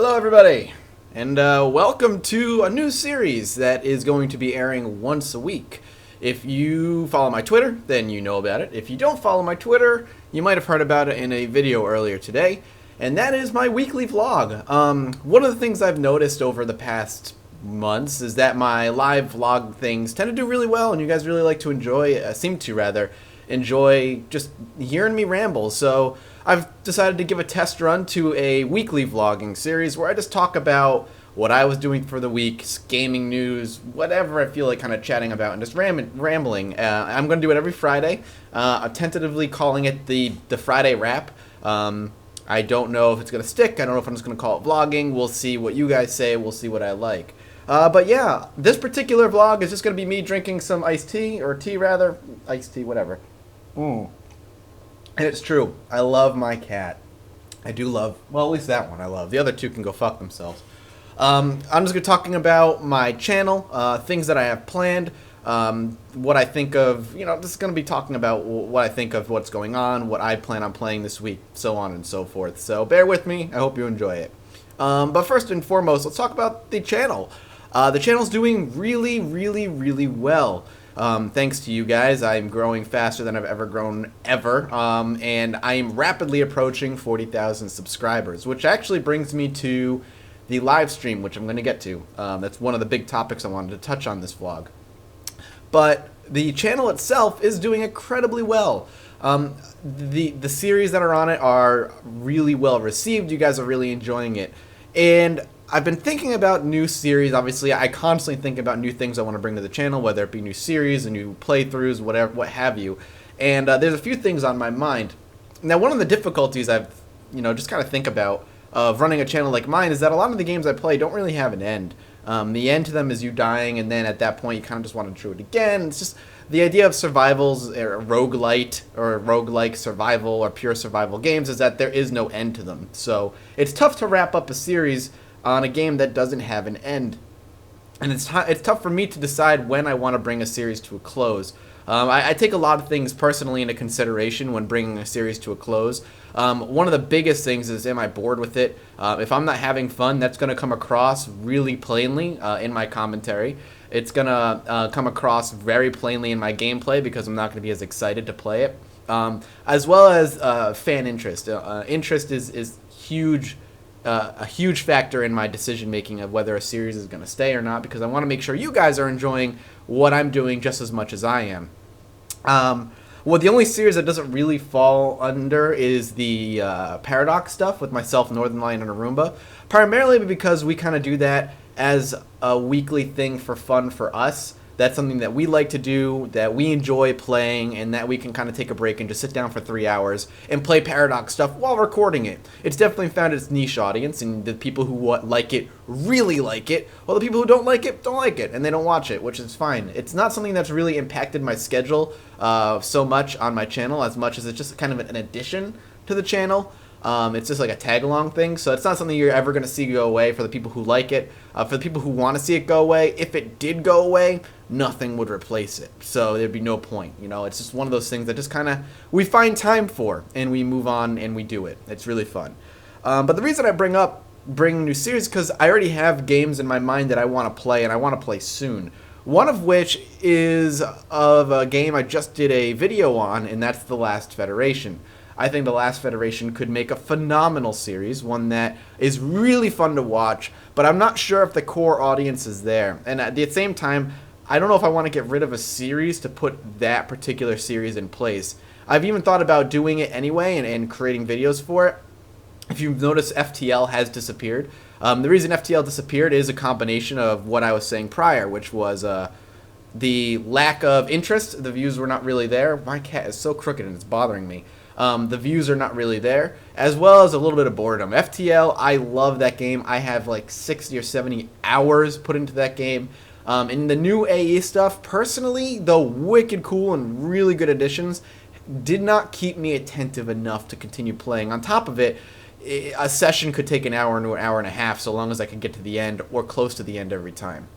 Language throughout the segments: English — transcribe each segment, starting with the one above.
Hello, everybody, and welcome to a new series that is going to be airing once a week. If you follow my Twitter, then you know about it. If you don't follow my Twitter, you might have heard about it in a video earlier today, and that is my weekly vlog. One of the things I've noticed over the past months is that my live vlog things tend to do really well, and you guys really like to enjoy just hearing me ramble. So I've decided to give a test run to a weekly vlogging series where I just talk about what I was doing for the week, gaming news, whatever I feel like kind of chatting about, and just rambling. I'm going to do it every Friday. I'm tentatively calling it the Friday Wrap. I don't know if it's going to stick. I don't know if I'm just going to call it vlogging. We'll see what you guys say. We'll see what I like. But yeah, this particular vlog is just going to be me drinking some iced tea, or tea rather. Iced tea, whatever. And it's true. I love my cat. I do love, well, at least that one I love. The other two can go fuck themselves. I'm just going to be talking about my channel, things that I have planned, what I think of, just going to be talking about what I think of what's going on, what I plan on playing this week, so on and so forth. So bear with me. I hope you enjoy it. But first and foremost, let's talk about the channel. The channel's doing really, really, really well. Thanks to you guys, I'm growing faster than I've ever grown ever, and I am rapidly approaching 40,000 subscribers, which actually brings me to the live stream, which I'm going to get to. That's one of the big topics I wanted to touch on this vlog. But the channel itself is doing incredibly well. The series that are on it are really well received. You guys are really enjoying it. And I've been thinking about new series. Obviously, I constantly think about new things I want to bring to the channel, whether it be new series, new playthroughs, whatever, what have you. And there's a few things on my mind. Now, one of the difficulties I've, just kind of think about of running a channel like mine is that a lot of the games I play don't really have an end. The end to them is you dying, and then at that point, you kind of just want to do it again. It's just the idea of survivals, or roguelite, or roguelike survival, or pure survival games is that there is no end to them. So it's tough to wrap up a series on a game that doesn't have an end. And it's tough for me to decide when I want to bring a series to a close. I take a lot of things personally into consideration when bringing a series to a close. One of the biggest things is, am I bored with it? If I'm not having fun, that's going to come across really plainly in my commentary. It's going to come across very plainly in my gameplay because I'm not going to be as excited to play it. As well as fan interest. Interest is huge. A huge factor in my decision making of whether a series is going to stay or not, because I want to make sure you guys are enjoying what I'm doing just as much as I am. Well, the only series that doesn't really fall under is the Paradox stuff with myself, Northernlion, and Arumba, primarily because we kind of do that as a weekly thing for fun for us. That's something that we like to do, that we enjoy playing, and that we can kind of take a break and just sit down for 3 hours and play Paradox stuff while recording it. It's definitely found its niche audience, and the people who like it really like it, while the people who don't like it, and they don't watch it, which is fine. It's not something that's really impacted my schedule so much on my channel, as much as it's just kind of an addition to the channel. It's just like a tag-along thing, so it's not something you're ever going to see go away for the people who like it. For the people who want to see it go away, if it did go away, nothing would replace it. So there'd be no point. It's just one of those things that just kind of we find time for, and we move on and we do it. It's really fun. But the reason I bring new series because I already have games in my mind that I want to play, and I want to play soon. One of which is of a game I just did a video on, and that's The Last Federation. I think The Last Federation could make a phenomenal series, one that is really fun to watch, but I'm not sure if the core audience is there. And at the same time, I don't know if I want to get rid of a series to put that particular series in place. I've even thought about doing it anyway and creating videos for it. If you've noticed, FTL has disappeared. The reason FTL disappeared is a combination of what I was saying prior, which was the lack of interest. The views were not really there. My cat is so crooked and it's bothering me. The views are not really there, as well as a little bit of boredom. FTL, I love that game. I have like 60 or 70 hours put into that game. And the new AE stuff, personally, though wicked cool and really good additions, did not keep me attentive enough to continue playing. On top of it, a session could take an hour to an hour and a half, so long as I could get to the end or close to the end every time.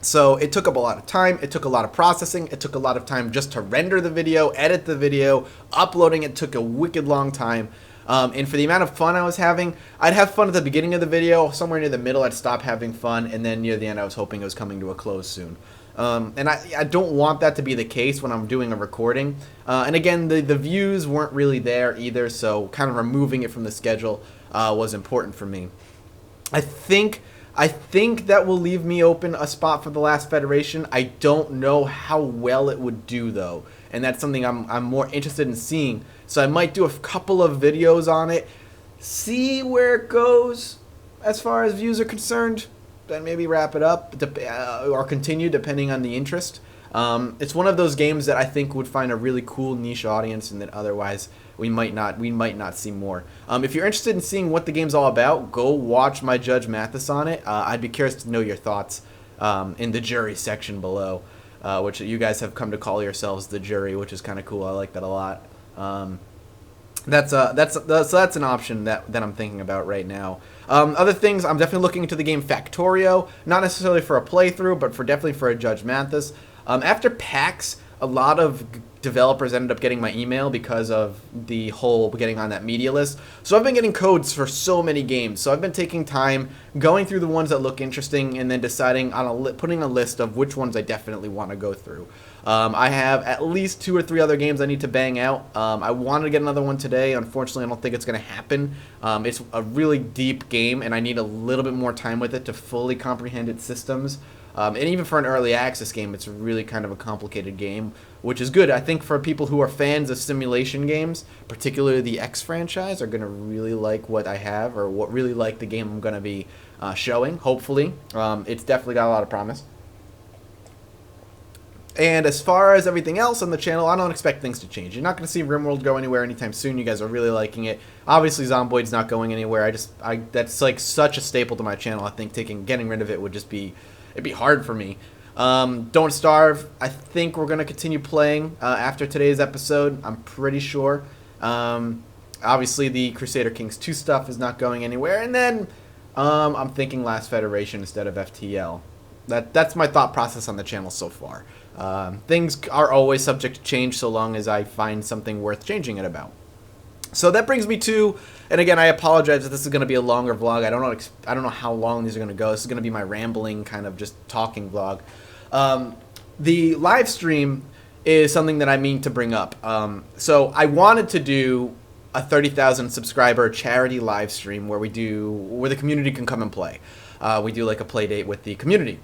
So it took up a lot of time, it took a lot of processing, it took a lot of time just to render the video, edit the video, uploading it took a wicked long time. And for the amount of fun I was having, I'd have fun at the beginning of the video. Somewhere near the middle, I'd stop having fun. And then near the end, I was hoping it was coming to a close soon. And I don't want that to be the case when I'm doing a recording. And again, the views weren't really there either, so kind of removing it from the schedule was important for me. I think that will leave me open a spot for the Last Federation. I don't know how well it would do, though, and that's something I'm more interested in seeing. So I might do a couple of videos on it, see where it goes as far as views are concerned, then maybe wrap it up or continue depending on the interest. It's one of those games that I think would find a really cool niche audience, and that otherwise we might not see more. If you're interested in seeing what the game's all about, go watch my Judge Mathis on it. I'd be curious to know your thoughts in the jury section below, which you guys have come to call yourselves the jury, which is kind of cool. I like that a lot. That's an option that I'm thinking about right now. Other things, I'm definitely looking into the game Factorio, not necessarily for a playthrough, but definitely for a Judge Mathis. After PAX, a lot of developers ended up getting my email because of the whole getting on that media list. So I've been getting codes for so many games. So I've been taking time going through the ones that look interesting and then deciding on putting a list of which ones I definitely want to go through. I have at least 2 or 3 other games I need to bang out. I wanted to get another one today. Unfortunately, I don't think it's going to happen. It's a really deep game, and I need a little bit more time with it to fully comprehend its systems. And even for an early access game, it's really kind of a complicated game, which is good. I think for people who are fans of simulation games, particularly the X franchise, are going to really like what I have, or really like the game I'm going to be showing, hopefully. It's definitely got a lot of promise. And as far as everything else on the channel, I don't expect things to change. You're not going to see RimWorld go anywhere anytime soon. You guys are really liking it. Obviously, Zomboid's not going anywhere. That's like such a staple to my channel. I think getting rid of it would just be... It'd be hard for me. Don't Starve, I think we're going to continue playing after today's episode. I'm pretty sure. Obviously, the Crusader Kings 2 stuff is not going anywhere. And then I'm thinking Last Federation instead of FTL. That's my thought process on the channel so far. Things are always subject to change so long as I find something worth changing it about. So that brings me to, and again, I apologize if this is going to be a longer vlog. I don't know how long these are going to go. This is going to be my rambling, kind of just talking vlog. The live stream is something that I mean to bring up. So I wanted to do a 30,000 subscriber charity live stream where the community can come and play. We do like a play date with the community.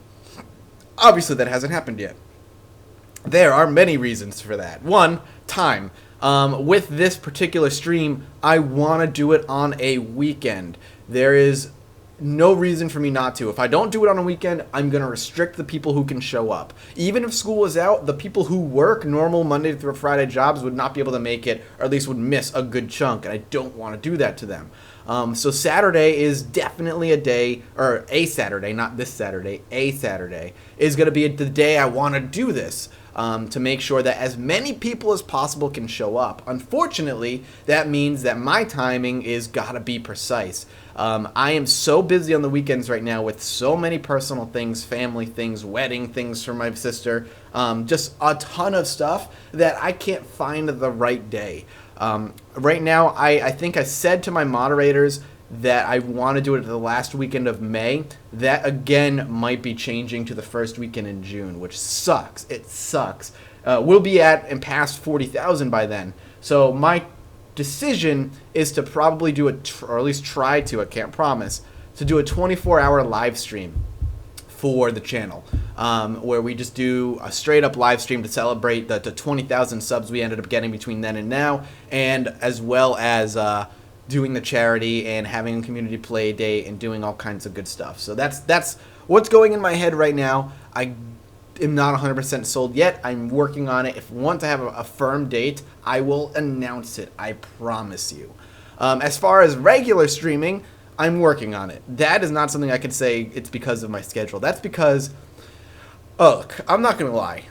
Obviously, that hasn't happened yet. There are many reasons for that. One, time. With this particular stream, I want to do it on a weekend. There is no reason for me not to. If I don't do it on a weekend, I'm going to restrict the people who can show up. Even if school is out, the people who work normal Monday through Friday jobs would not be able to make it, or at least would miss a good chunk, and I don't want to do that to them. So Saturday is definitely a day, or a Saturday, not this Saturday, a Saturday, is going to be the day I want to do this. To make sure that as many people as possible can show up. Unfortunately, that means that my timing is gotta be precise. I am so busy on the weekends right now with so many personal things, family things, wedding things for my sister, just a ton of stuff that I can't find the right day. Right now, I think I said to my moderators that I want to do it the last weekend of May. That, again, might be changing to the first weekend in June, which sucks. It sucks. We'll be at and past 40,000 by then. So my decision is to probably do or at least try to, I can't promise, to do a 24-hour live stream for the channel, where we just do a straight-up live stream to celebrate the 20,000 subs we ended up getting between then and now, and as well as... doing the charity and having a community play date and doing all kinds of good stuff. So that's what's going in my head right now. I am not 100% sold yet. I'm working on it. If I want to have a firm date, I will announce it. I promise you. As far as regular streaming, I'm working on it. That is not something I could say it's because of my schedule. That's because, look, I'm not going to lie.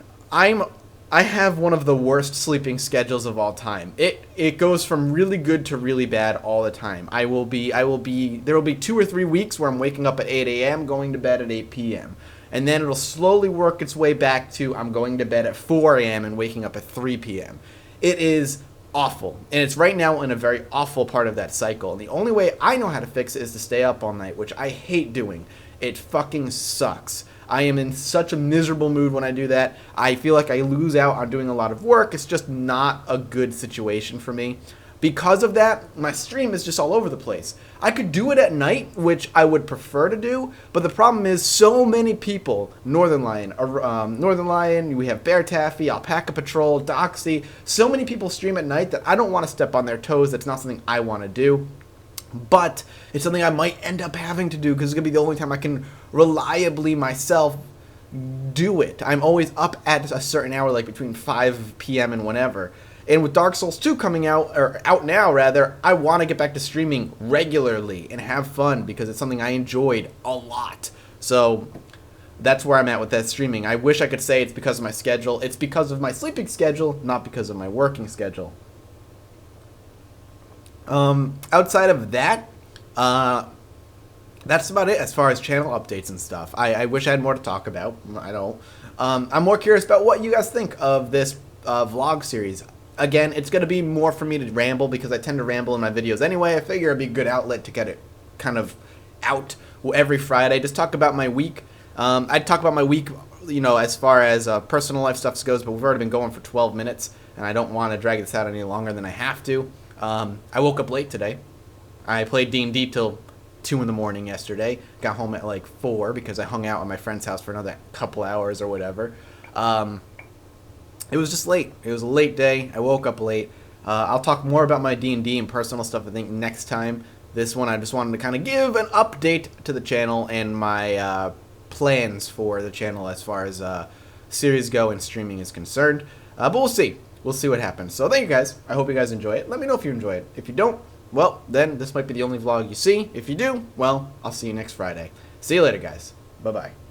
I have one of the worst sleeping schedules of all time. It goes from really good to really bad all the time. There will be 2 or 3 weeks where I'm waking up at 8 a.m., going to bed at 8 p.m. And then it'll slowly work its way back to I'm going to bed at 4 a.m. and waking up at 3 p.m. It is awful. And it's right now in a very awful part of that cycle. And the only way I know how to fix it is to stay up all night, which I hate doing. It fucking sucks. I am in such a miserable mood when I do that. I feel like I lose out on doing a lot of work. It's just not a good situation for me. Because of that, my stream is just all over the place. I could do it at night, which I would prefer to do, but the problem is so many people, Northern Lion, we have Bear Taffy, Alpaca Patrol, Doxy, so many people stream at night that I don't want to step on their toes. That's not something I want to do. But it's something I might end up having to do because it's going to be the only time I can reliably myself do it. I'm always up at a certain hour, like between 5 p.m. and whenever. And with Dark Souls 2 coming out, or out now rather, I want to get back to streaming regularly and have fun because it's something I enjoyed a lot. So that's where I'm at with that streaming. I wish I could say it's because of my schedule. It's because of my sleeping schedule, not because of my working schedule. Outside of that, that's about it as far as channel updates and stuff. I wish I had more to talk about. I don't. I'm more curious about what you guys think of this vlog series. Again, it's going to be more for me to ramble because I tend to ramble in my videos anyway. I figure it'd be a good outlet to get it kind of out every Friday. Just talk about my week. I'd talk about my week, you know, as far as personal life stuff goes, but we've already been going for 12 minutes, and I don't want to drag this out any longer than I have to. I woke up late today. I played D&D till 2 in the morning yesterday. Got home at like 4 because I hung out at my friend's house for another couple hours or whatever. It was just late. It was a late day. I woke up late. I'll talk more about my D&D and personal stuff, I think, next time. This one, I just wanted to kind of give an update to the channel and my plans for the channel as far as series go and streaming is concerned. But we'll see. We'll see what happens. So thank you guys. I hope you guys enjoy it. Let me know if you enjoy it. If you don't, well, then this might be the only vlog you see. If you do, well, I'll see you next Friday. See you later, guys. Bye-bye.